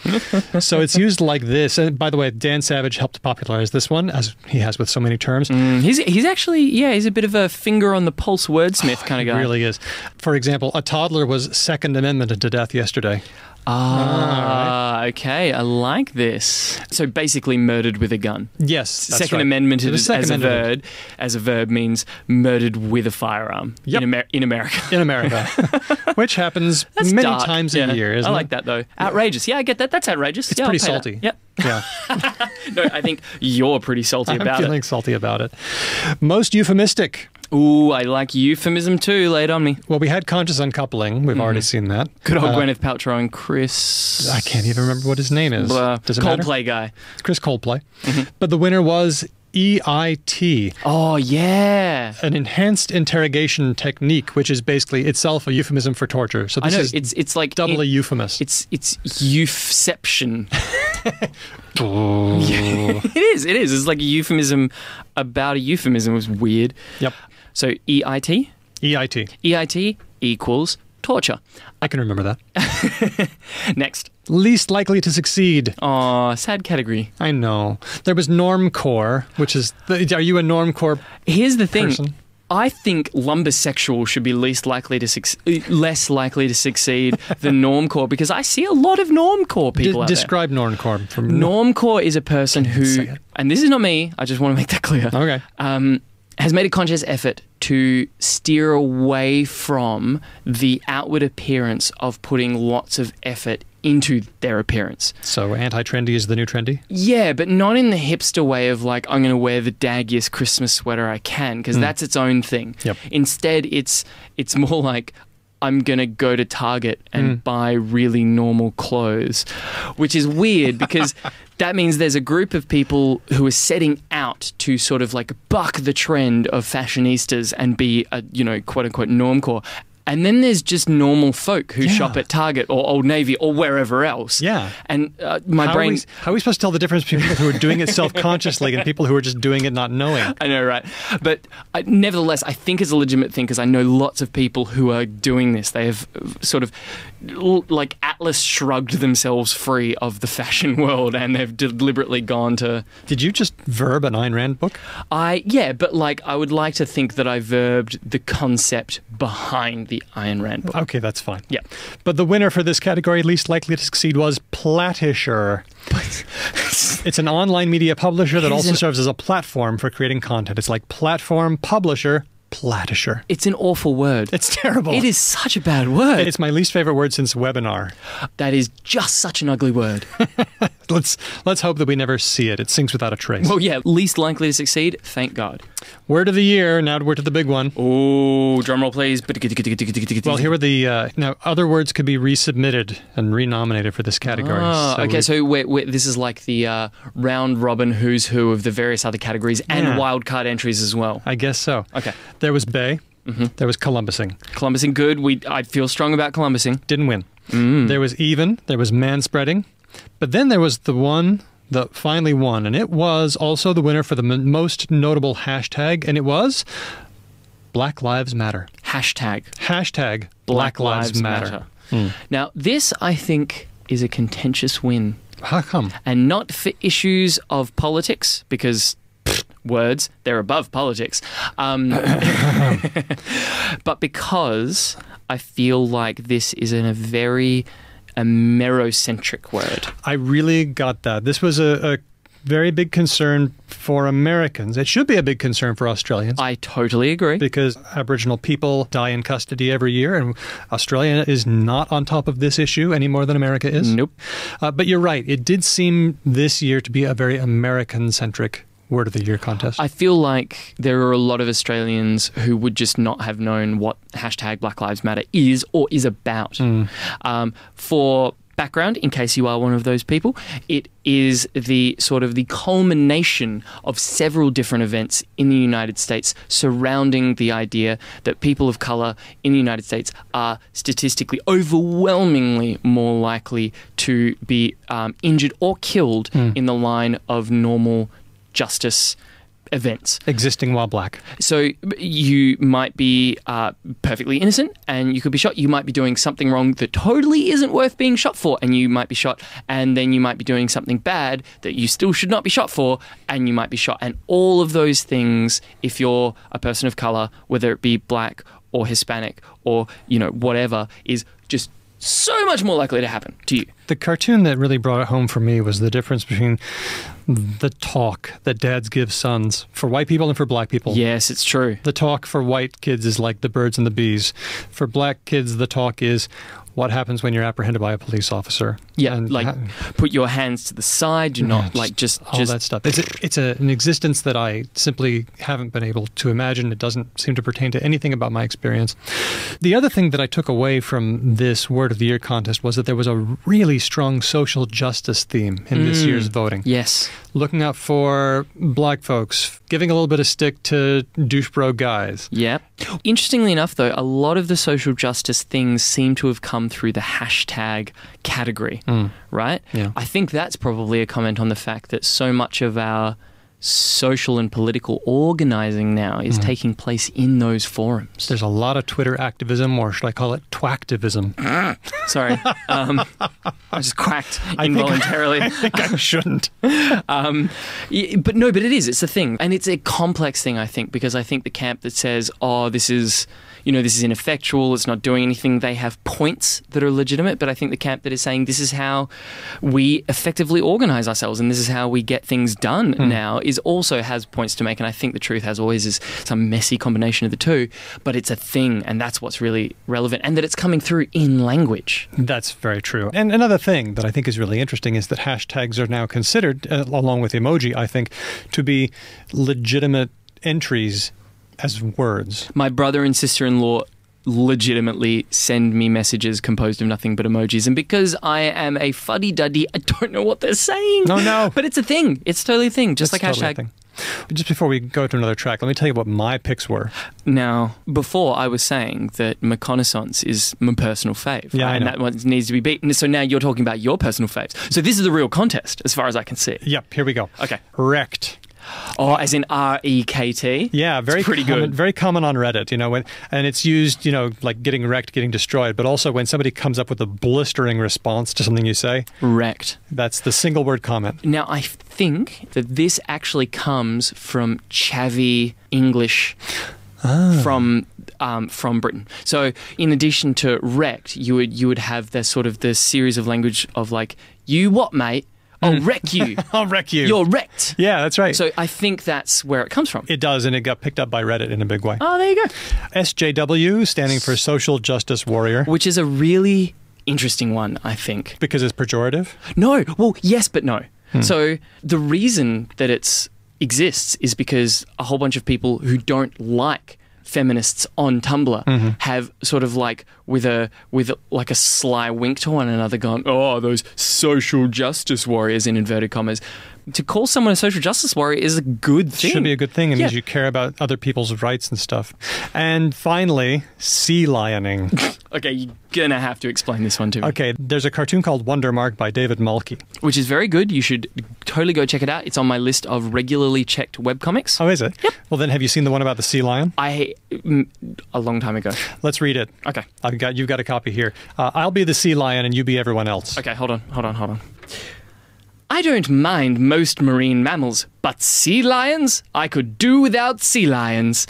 So it's used like this. And by the way, Dan Savage helped popularize this one, as he has with so many terms. He's actually, he's a bit of a finger on the pulse wordsmith kind of guy. He really is. For example, a toddler was Second Amendmented to death yesterday. Okay. I like this. So basically murdered with a gun. Yes, that's Second right. Amendment Second as a verb means murdered with a firearm. Yep. In America. In America. Which happens That's many dark. times a year, isn't I it? like that though. Outrageous. Yeah, I get that. That's outrageous. It's I'll pretty pay that. salty. Yep. Yeah. No, I think you're pretty salty I'm about feeling salty about it. Most euphemistic. Ooh, I like euphemism too. Lay it on me. Well, we had conscious uncoupling. We've already seen that. Good old Gwyneth Paltrow and Chris. I can't even remember what his name is. Does it matter? Coldplay guy. Chris Coldplay. But the winner was EIT. Oh, yeah. An enhanced interrogation technique, which is basically itself a euphemism for torture. So this is it's like doubly euphemous. It's youthception. Oh. It is. It's like a euphemism about a euphemism. It was weird. Yep. So EIT? EIT. EIT equals torture. I can remember that. Next. Least likely to succeed. Oh, sad category. I know. There was normcore, which is... Are you a normcore Here's the thing. person? I think lumbersexual should be less likely to succeed than normcore, because I see a lot of normcore people out there. Describe normcore. Normcore is a person Say who, it. and this is not me, I just want to make that clear, Okay. has made a conscious effort to steer away from the outward appearance of putting lots of effort into their appearance. So anti-trendy is the new trendy? Yeah, but not in the hipster way of like, I'm going to wear the daggiest Christmas sweater I can, because that's its own thing. Yep. Instead, it's more like, I'm going to go to Target and buy really normal clothes, which is weird because that means there's a group of people who are setting out to sort of like buck the trend of fashionistas and be a, quote unquote normcore. And then there's just normal folk who shop at Target or Old Navy or wherever else. Yeah. And my brain... How are we supposed to tell the difference between people who are doing it self-consciously and people who are just doing it not knowing? I know, right? But nevertheless, I think it's a legitimate thing because I know lots of people who are doing this. They have sort of like Atlas shrugged themselves free of the fashion world and they've deliberately gone to... Did you just verb an Ayn Rand book? Yeah, but like I would like to think that I verbed the concept behind the Ayn Rand book. Okay, that's fine. Yeah. But the winner for this category, least likely to succeed, was Platisher. It's an online media publisher that also serves as a platform for creating content. It's like platform, publisher, Platisher. It's an awful word. It's terrible. It is such a bad word. It's my least favorite word since webinar. That is just such an ugly word. Let's hope that we never see it. It sinks without a trace. Well, yeah, least likely to succeed, thank God. Word of the year. Now we're to the big one. Oh, drum roll, please. Well, here are the... now, other words could be resubmitted and renominated for this category. So this is like the round robin who's who of the various other categories and wildcard entries as well. I guess so. Okay. There was Bay. There was Columbusing. Columbusing, good. I feel strong about Columbusing. Didn't win. There was even. There was manspreading. But then there was the one that finally won, and it was also the winner for the most notable hashtag, and it was Black Lives Matter. Hashtag Black Lives Matter. Now, this, I think, is a contentious win. How come? And not for issues of politics, because... words, they're above politics. But because I feel like this is a very Amerocentric word. I really got that. This was a very big concern for Americans. It should be a big concern for Australians. I totally agree. Because Aboriginal people die in custody every year, and Australia is not on top of this issue any more than America is. Nope. But you're right. It did seem this year to be a very American-centric Word of the Year contest. I feel like there are a lot of Australians who would just not have known what hashtag Black Lives Matter is or is about. For background, in case you are one of those people, it is the sort of the culmination of several different events in the United States surrounding the idea that people of color in the United States are statistically overwhelmingly more likely to be injured or killed in the line of normal justice events. Existing while black. So you might be perfectly innocent and you could be shot. You might be doing something wrong that totally isn't worth being shot for, and you might be shot. And then you might be doing something bad that you still should not be shot for, and you might be shot. And all of those things, if you're a person of color, whether it be black or Hispanic or, you know, whatever, is just so much more likely to happen to you. The cartoon that really brought it home for me was the difference between the talk that dads give sons for white people and for black people. Yes, it's true. The talk for white kids is like the birds and the bees. For black kids, the talk is what happens when you're apprehended by a police officer. Yeah, and like put your hands to the side. Do not like just all that stuff. It's an existence that I simply haven't been able to imagine. It doesn't seem to pertain to anything about my experience. The other thing that I took away from this Word of the Year contest was that there was a really strong social justice theme in this year's voting. Yes. Looking out for black folks, giving a little bit of stick to douche bro guys. Yeah. Interestingly enough, though, a lot of the social justice things seem to have come through the hashtag category, right? Yeah. I think that's probably a comment on the fact that so much of our social and political organizing now is taking place in those forums. There's a lot of Twitter activism, or should I call it twactivism? Sorry. I just quacked involuntarily. I think I shouldn't. But it is. It's a thing. And it's a complex thing, I think, because I think the camp that says, oh, this is ineffectual, it's not doing anything, they have points that are legitimate. But I think the camp that is saying this is how we effectively organize ourselves and this is how we get things done now also has points to make. And I think the truth, as always, is some messy combination of the two. But it's a thing, and that's what's really relevant, and that it's coming through in language. That's very true. And another thing that I think is really interesting is that hashtags are now considered, along with emoji, I think, to be legitimate entries as words. My brother and sister-in-law legitimately send me messages composed of nothing but emojis, and because I am a fuddy-duddy, I don't know what they're saying. No. But it's a thing. It's totally a thing, just It's like totally hashtag. Just before we go to another track, let me tell you what my picks were. Now, before I was saying that Reconnaissance is my personal fave. Yeah, right? I know. And that one needs to be beaten. So now you're talking about your personal faves. So this is the real contest, as far as I can see. Yep, here we go. Okay. Wrecked. Oh, as in R-E-K-T? Yeah, very It's pretty common, good. very common on Reddit, and it's used, like getting wrecked, getting destroyed, but also when somebody comes up with a blistering response to something you say. Wrecked. That's the single word comment. Now, I think that this actually comes from chavvy English from Britain. So, in addition to wrecked, you would have the sort of the series of language of like, you what, mate? I'll wreck you. I'll wreck you. You're wrecked. Yeah, that's right. So I think that's where it comes from. It does, and it got picked up by Reddit in a big way. Oh, there you go. SJW, standing for Social Justice Warrior. Which is a really interesting one, I think. Because it's pejorative? No. Well, yes, but no. So the reation that it exists is because a whole bunch of people who don't like feminists on Tumblr have sort of like with like a sly wink to one another gone, oh, those social justice warriors in inverted commas. To call someone a social justice warrior is a good thing. Should be a good thing. It means you care about other people's rights and stuff. And finally, sea lioning. Okay, you're going to have to explain this one to me. Okay, there's a cartoon called Wonder Mark by David Mulkey. Which is very good. You should totally go check it out. It's on my list of regularly checked webcomics. Oh, is it? Yep. Well, then have you seen the one about the sea lion? A long time ago. Let's read it. Okay. You've got a copy here. I'll be the sea lion and you be everyone else. Okay, hold on. I don't mind most marine mammals, but sea lions? I could do without sea lions.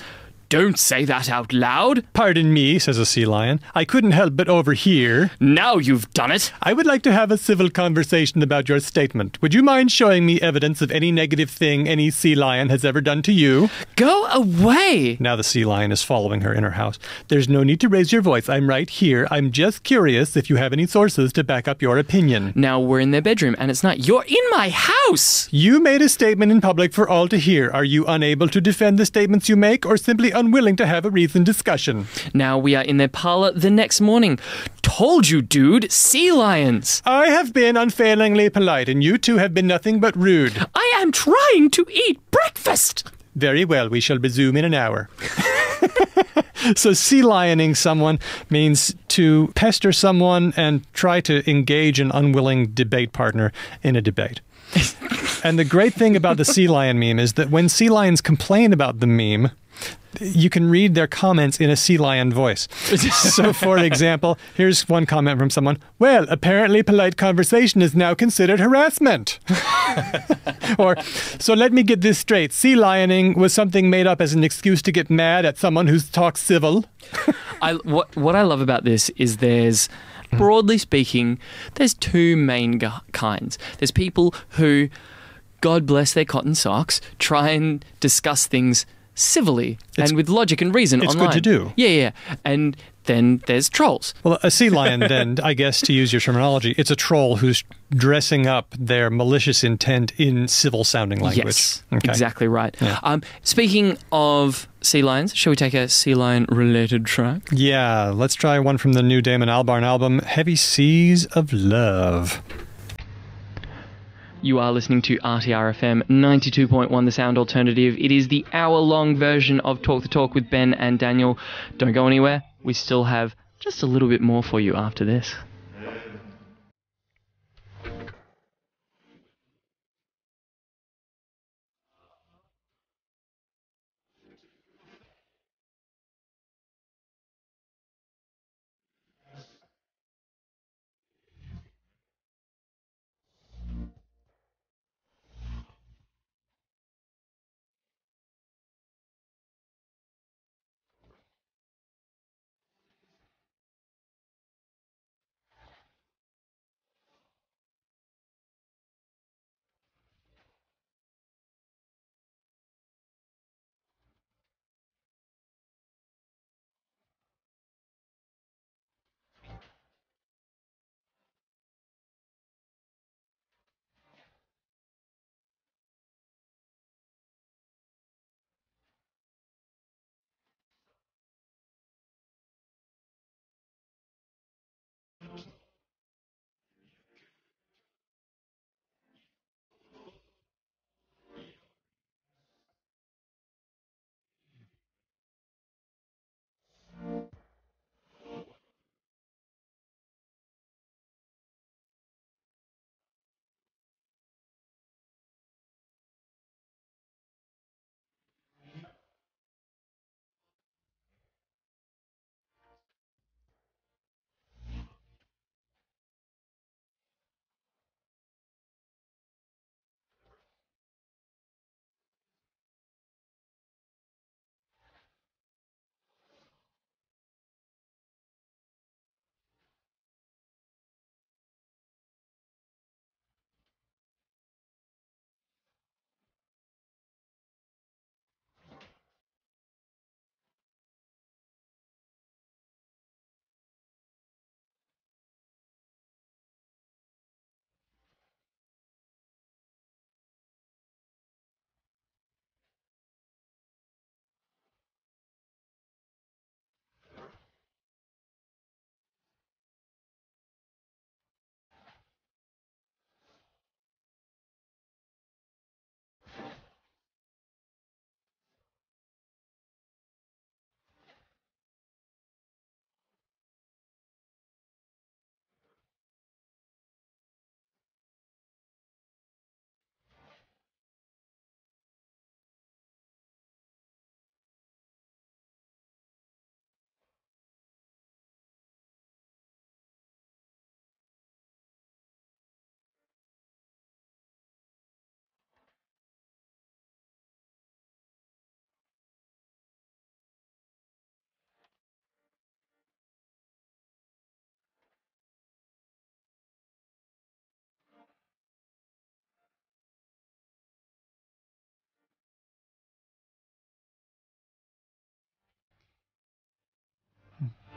Don't say that out loud. Pardon me, says a sea lion. I couldn't help but overhear. Now you've done it. I would like to have a civil conversation about your statement. Would you mind showing me evidence of any negative thing any sea lion has ever done to you? Go away. Now the sea lion is following her in her house. There's no need to raise your voice. I'm right here. I'm just curious if you have any sources to back up your opinion. Now we're in their bedroom and it's night. You're in my house. You made a statement in public for all to hear. Are you unable to defend the statements you make or simply unwilling to have a reasoned discussion? Now we are in their parlor the next morning. Told you, dude. Sea lions. I have been unfailingly polite and you two have been nothing but rude. I am trying to eat breakfast. Very well, we shall resume in an hour. So sea lioning someone means to pester someone and try to engage an unwilling debate partner in a debate. And the great thing about the sea lion meme is that when sea lions complain about the meme, you can read their comments in a sea lion voice. So, for example, here's one comment from someone. Well, apparently polite conversation is now considered harassment. Or, so let me get this straight. Sea lioning was something made up as an excuse to get mad at someone who talks civil. What I love about this is there's, broadly speaking, there's two main kinds. There's people who, God bless their cotton socks, try and discuss things civilly and with logic and reason online. It's good to do. Yeah. And then there's trolls. Well, a sea lion then, I guess to use your terminology, it's a troll who's dressing up their malicious intent in civil-sounding language. Yes, okay. Exactly right. Yeah. Speaking of sea lions, shall we take a sea lion-related track? Yeah, let's try one from the new Damon Albarn album, Heavy Seas of Love. You are listening to RTR FM 92.1, the sound alternative. It is the hour-long version of Talk the Talk with Ben and Daniel. Don't go anywhere. We still have just a little bit more for you after this.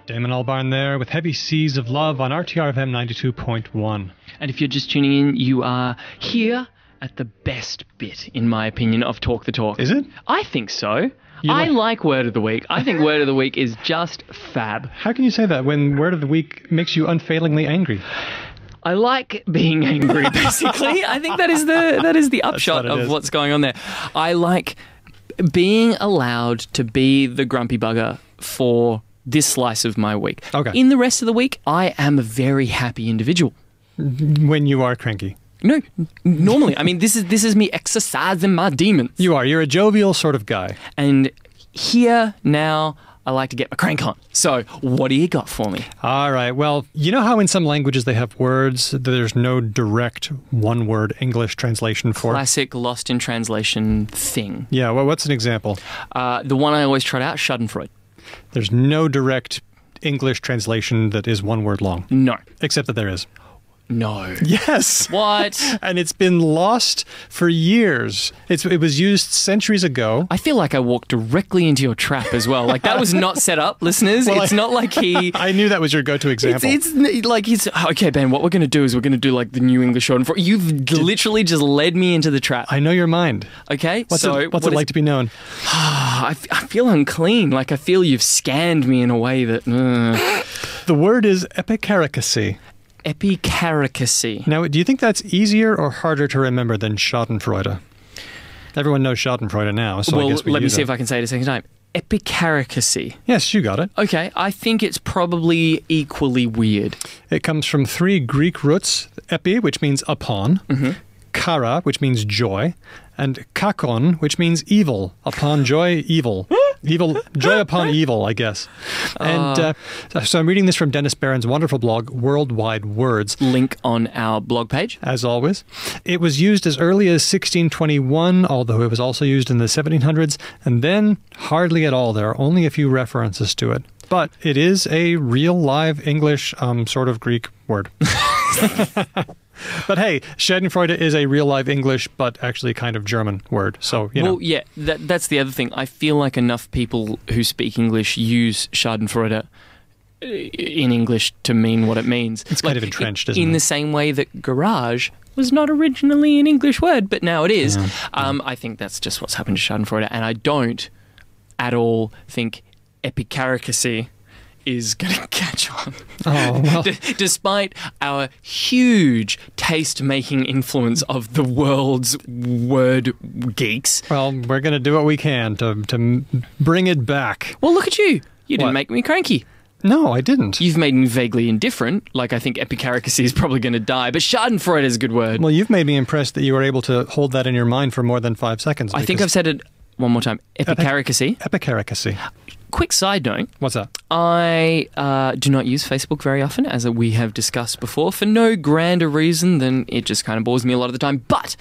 Damon Albarn there with Heavy Seas of Love on RTRFM 92.1. And if you're just tuning in, you are here at the best bit, in my opinion, of Talk the Talk. Is it? I think so. I like Word of the Week. I think Word of the Week is just fab. How can you say that when Word of the Week makes you unfailingly angry? I like being angry, basically. I think that is the upshot of what's going on there. I like being allowed to be the grumpy bugger for this slice of my week. Okay. In the rest of the week, I am a very happy individual. When you are cranky. No, normally. I mean, this is me exercising my demons. You are. You're a jovial sort of guy. And here now, I like to get my crank on. So, what do you got for me? All right. Well, you know how in some languages they have words that there's no direct one-word English translation for? Classic lost in translation thing. Yeah. Well, what's an example? The one I always trot out, Schadenfreude. There's no direct English translation that is one word long. No. Except that there is. No. Yes. What? And it's been lost for years. It was used centuries ago. I feel like I walked directly into your trap as well. Like, that was not set up, listeners. Well, it's not like he... I knew that was your go-to example. It's like he's... Okay, Ben, what we're going to do is we're going to do like the New English Schadenfreude. You've literally just led me into the trap. I know your mind. Okay, What's it like to be known? I feel unclean. Like, I feel you've scanned me in a way that... The word is epicaricacy. Epicaricacy. Now, do you think that's easier or harder to remember than Schadenfreude? Everyone knows Schadenfreude now, so I guess let me see if I can say it a second time. Epicaricacy. Yes, you got it. Okay, I think it's probably equally weird. It comes from 3 Greek roots, epi, which means upon, kara, which means joy, and kakon, which means evil. Upon joy, evil. Evil, joy upon evil, I guess. And so I'm reading this from Dennis Barron's wonderful blog, Worldwide Words. Link on our blog page. As always. It was used as early as 1621, although it was also used in the 1700s, and then hardly at all. There are only a few references to it. But it is a real live English sort of Greek word. But hey, Schadenfreude is a real live English, but actually kind of German word. So, you know. Well, yeah, that's the other thing. I feel like enough people who speak English use Schadenfreude in English to mean what it means. It's kind of entrenched, isn't it? In the same way that garage was not originally an English word, but now it is. Yeah. I think that's just what's happened to Schadenfreude, and I don't at all think epicaricacy is going to catch on. Oh, well. Despite our huge taste-making influence of the world's word geeks. Well, we're going to do what we can to bring it back. Well, look at you. You didn't make me cranky. No, I didn't. You've made me vaguely indifferent. Like, I think epicaricacy is probably going to die, but Schadenfreude is a good word. Well, you've made me impressed that you were able to hold that in your mind for more than 5 seconds. I think I've said it one more time. Epicaricacy. Epicaricacy. Quick side note. What's that? I do not use Facebook very often, as we have discussed before, for no grander reason than it just kind of bores me a lot of the time. But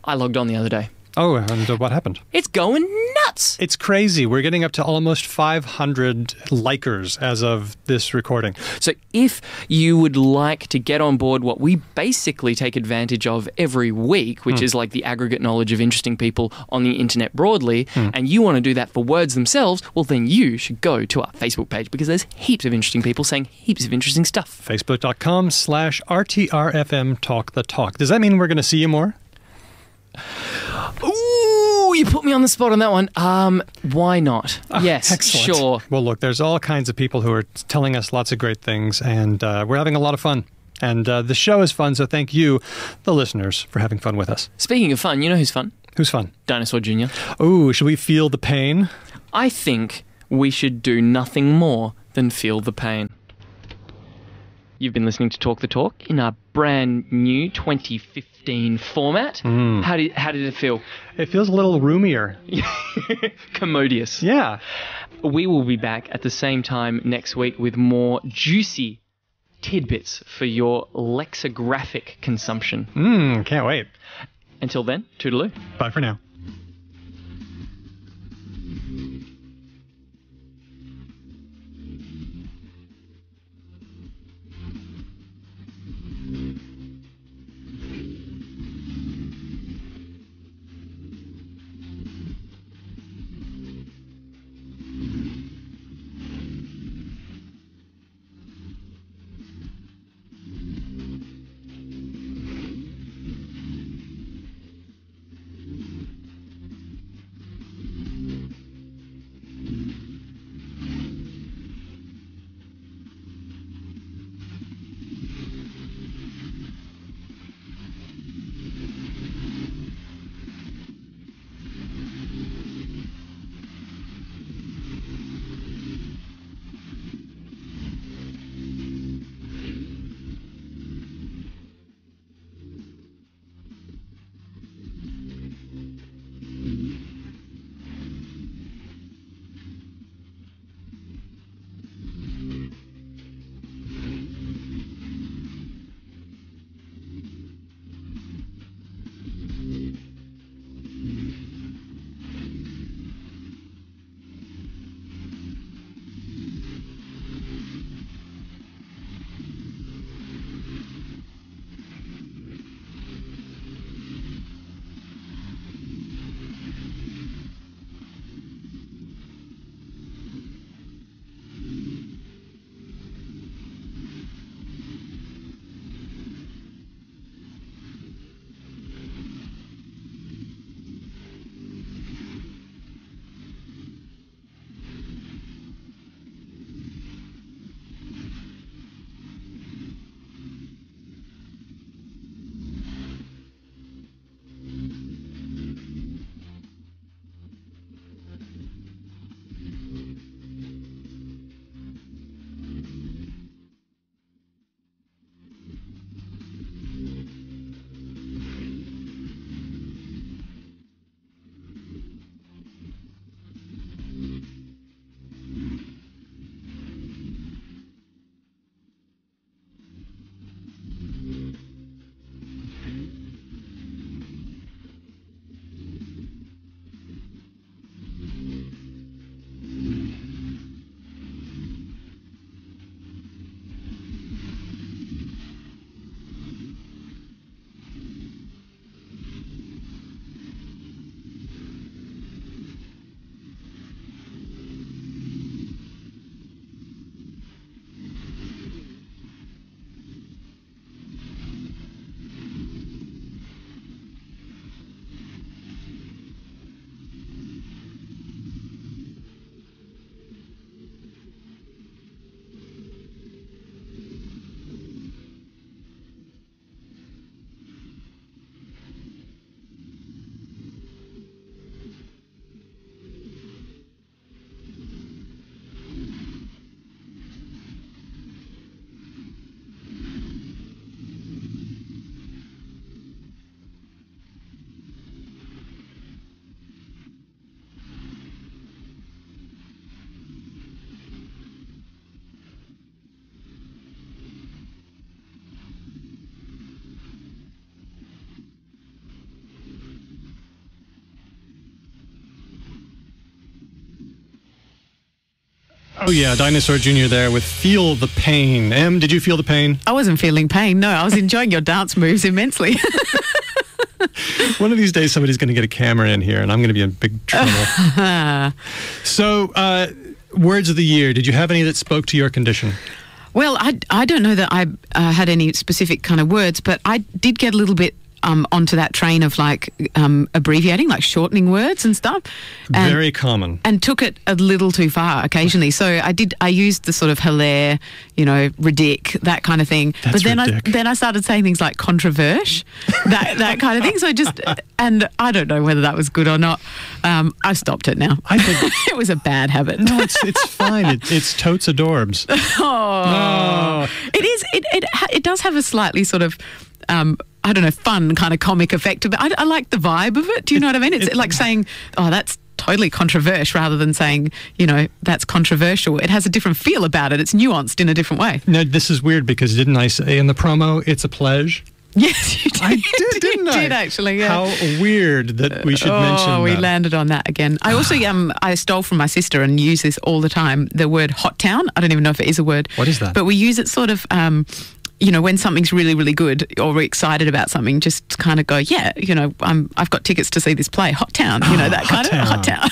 I logged on the other day. Oh, and what happened? It's going nuts. It's crazy. We're getting up to almost 500 likers as of this recording. So if you would like to get on board what we basically take advantage of every week, which is like the aggregate knowledge of interesting people on the internet broadly, and you want to do that for words themselves, well, then you should go to our Facebook page, because there's heaps of interesting people saying heaps of interesting stuff. Facebook.com/RTRFM Talk the Talk. Does that mean we're going to see you more? Ooh, you put me on the spot on that one. Why not? Yes, excellent. Sure. Well, look, there's all kinds of people who are telling us lots of great things, and we're having a lot of fun. And the show is fun, so thank you, the listeners, for having fun with us. Speaking of fun, you know who's fun? Who's fun? Dinosaur Jr. Ooh, should we feel the pain? I think we should do nothing more than feel the pain. You've been listening to Talk the Talk in our brand new 2015 format. How did it feel? It feels a little roomier. Commodious. Yeah. We will be back at the same time next week with more juicy tidbits for your lexicographic consumption. Can't wait. Until then, toodaloo. Bye for now. Oh yeah, Dinosaur Jr. there with Feel the Pain. Em, did you feel the pain? I wasn't feeling pain. No, I was enjoying your dance moves immensely. One of these days, somebody's going to get a camera in here, and I'm going to be in big trouble. So, words of the year. Did you have any that spoke to your condition? Well, I don't know that I had any specific kind of words, but I did get a little bit onto that train of like abbreviating, like shortening words and stuff. And, very common. And took it a little too far occasionally. So I used the sort of hilaire, ridic, that kind of thing. That's but then I started saying things like controversial, that kind of thing. So and I don't know whether that was good or not. I stopped it now. I think it was a bad habit. No, it's fine. It's totes adorbs. Oh. It is. It does have a slightly sort of I don't know, fun kind of comic effect. But I like the vibe of it. Do you know what I mean? It's like saying, oh, that's totally controversial, rather than saying, that's controversial. It has a different feel about it. It's nuanced in a different way. No, this is weird because didn't I say in the promo, it's a pledge? Yes, you did. I did, didn't I? You did, actually, yeah. How weird that we should mention that. Oh, we landed on that again. I also I stole from my sister and use this all the time, the word hot town. I don't even know if it is a word. What is that? But we use it sort of... when something's really, really good or we're excited about something, just kind of go, yeah, I've got tickets to see this play, Hot Town, that kind of Hot Town.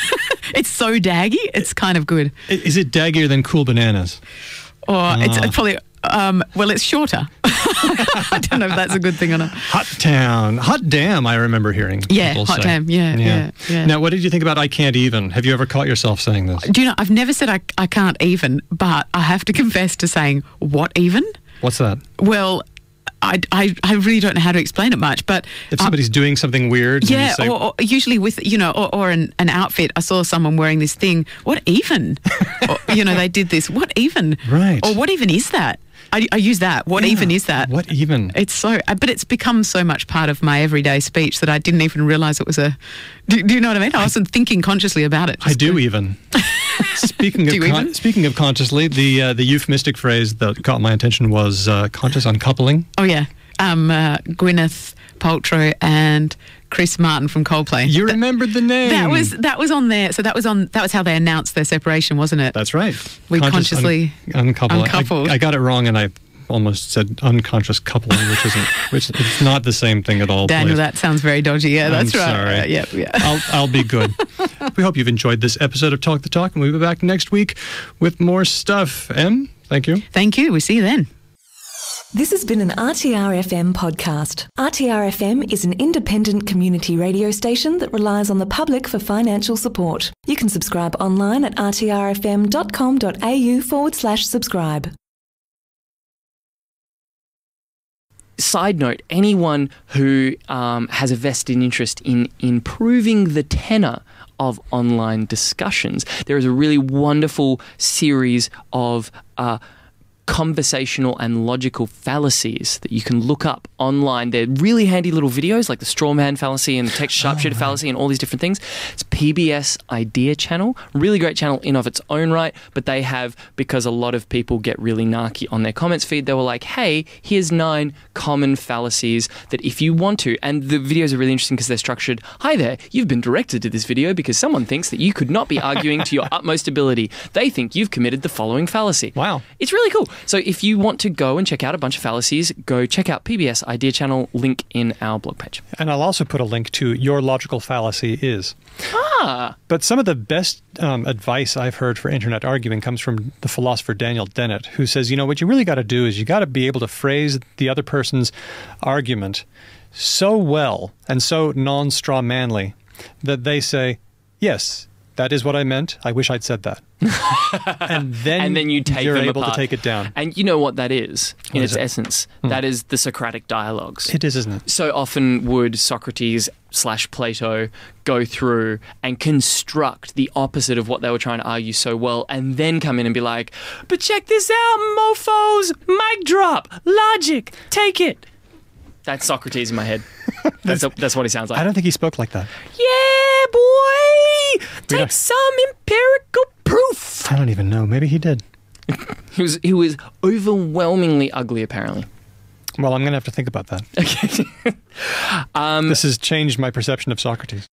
It's so daggy, it's kind of good. Is it daggier than Cool Bananas? Or it's probably, it's shorter. I don't know if that's a good thing or not. Hot Town. Hot Damn, I remember hearing people Hot say. Damn, yeah. Now, what did you think about I Can't Even? Have you ever caught yourself saying this? Do you know, I've never said I can't even, but I have to confess to saying, what even? What's that? Well, I really don't know how to explain it much, but... If somebody's doing something weird... Yeah, say, or usually with, or an outfit. I saw someone wearing this thing. What even? Or, they did this. What even? Right. Or what even is that? I use that. What even is that? What even? It's so... But it's become so much part of my everyday speech that I didn't even realise it was a... Do you know what I mean? I wasn't thinking consciously about it. I do even. Speaking of consciously, the euphemistic phrase that caught my attention was conscious uncoupling. Oh, yeah. Gwyneth Paltrow and Chris Martin from Coldplay. You remembered the name. That was on there. So that was how they announced their separation, wasn't it? That's right. We consciously uncoupled. I got it wrong, and I almost said unconscious coupling, which it's not the same thing at all. Daniel, that sounds very dodgy. Yeah, that's right. Sorry. Yeah. I'll be good. We hope you've enjoyed this episode of Talk the Talk, and we'll be back next week with more stuff. Em, thank you. Thank you. We'll see you then. This has been an RTR-FM podcast. RTR-FM is an independent community radio station that relies on the public for financial support. You can subscribe online at rtrfm.com.au/subscribe. Side note, anyone who has a vested interest in improving the tenor of online discussions, there is a really wonderful series of conversational and logical fallacies that you can look up online. They're really handy little videos like the straw man fallacy and the text sharpshooter fallacy and all these different things. It's PBS Idea Channel. Really great channel in of its own right, but they have, because a lot of people get really narky on their comments feed, they were like, hey, here's 9 common fallacies that if you want to, and the videos are really interesting because they're structured, hi there, you've been directed to this video because someone thinks that you could not be arguing to your utmost ability. They think you've committed the following fallacy. Wow. It's really cool. So if you want to go and check out a bunch of fallacies, go check out PBS Idea Channel, link in our blog page. And I'll also put a link to Your Logical Fallacy Is. But some of the best advice I've heard for internet arguing comes from the philosopher Daniel Dennett, who says, what you really got to do is you got to be able to phrase the other person's argument so well and so non-straw manly that they say, yes, that is what I meant. I wish I'd said that. and then you're able to take it down. And you know what that is, in its essence? That is the Socratic dialogues. It is, isn't it? So often would Socrates/Plato go through and construct the opposite of what they were trying to argue so well, and then come in and be like, but check this out, mofos, mic drop, logic, take it. That's Socrates in my head. That's what he sounds like. I don't think he spoke like that. Yeah, boy! Take some empirical proof. I don't even know. Maybe he did. He was overwhelmingly ugly, apparently. Well, I'm going to have to think about that. Okay. This has changed my perception of Socrates.